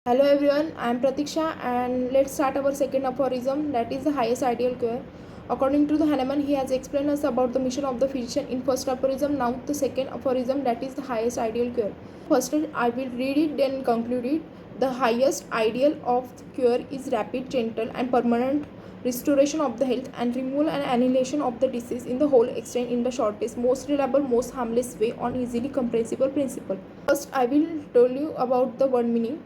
Hello everyone, I am Pratiksha and let's start our second aphorism, that is the highest ideal cure. According to the Hahnemann, he has explained us about the mission of the physician in first aphorism. Now the second aphorism, that is the highest ideal cure. First I will read it then conclude it. The highest ideal of cure is rapid, gentle and permanent restoration of the health and removal and annihilation of the disease in the whole extent in the shortest, most reliable, most harmless way on easily comprehensible principle. First I will tell you about the word meaning.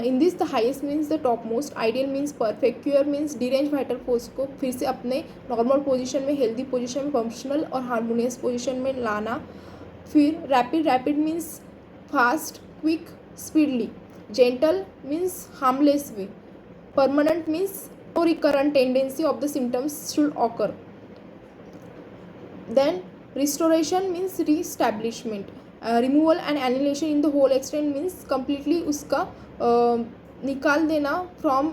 In this the highest means the top most, ideal means perfect, cure means derange vital force को फिर से अपने normal position में, healthy position में, functional और harmonious position में लाना. फिर rapid, rapid means fast, quick, speedily. Gentle means harmless way. Permanent means no recurrent tendency of the symptoms should occur. Then restoration means reestablishment. Removal and annihilation in the whole extent means completely उसका निकाल देना from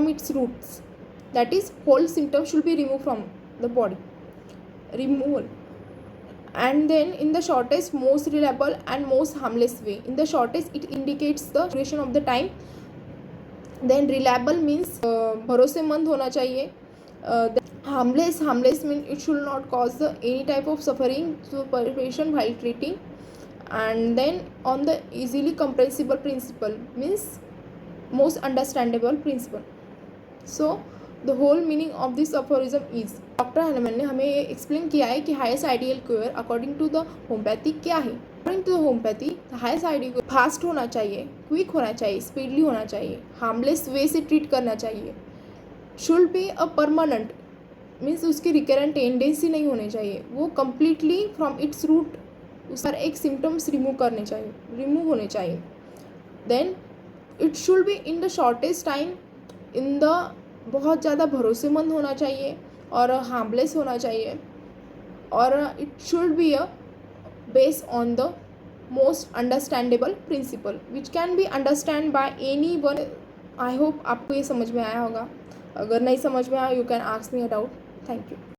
its roots. That is whole symptom should be remove from the body. Removal. And then in the shortest, most reliable and most harmless way. In the shortest, it indicates the duration of the time. Then reliable means भरोसेमंद होना चाहिए. Harmless, harmless means it should not cause any type of suffering to patient while treating. And then on the easily comprehensible principle means most understandable principle. So the whole meaning of this aphorism is, doctor Hahnemann ने हमें ये explain किया है कि highest ideal cure according to the homeopathy क्या है. According to the homeopathy highest ideal cure fast होना चाहिए, क्विक होना चाहिए, स्पीडली होना चाहिए, हार्मलेस वे से ट्रीट करना चाहिए, should be a permanent means उसकी रिकरेंट टेंडेंसी नहीं होनी चाहिए, वो कम्प्लीटली फ्रॉम इट्स रूट उस पर एक सिम्टम्स रिमूव होने चाहिए. Then it should be in the shortest time, in the बहुत ज़्यादा भरोसेमंद होना चाहिए और हार्मलेस होना चाहिए. और it should be a based on the most understandable principal which can be understand by any one. I hope आपको ये समझ में आया होगा. अगर नहीं समझ में आया, you can ask me a doubt. Thank you.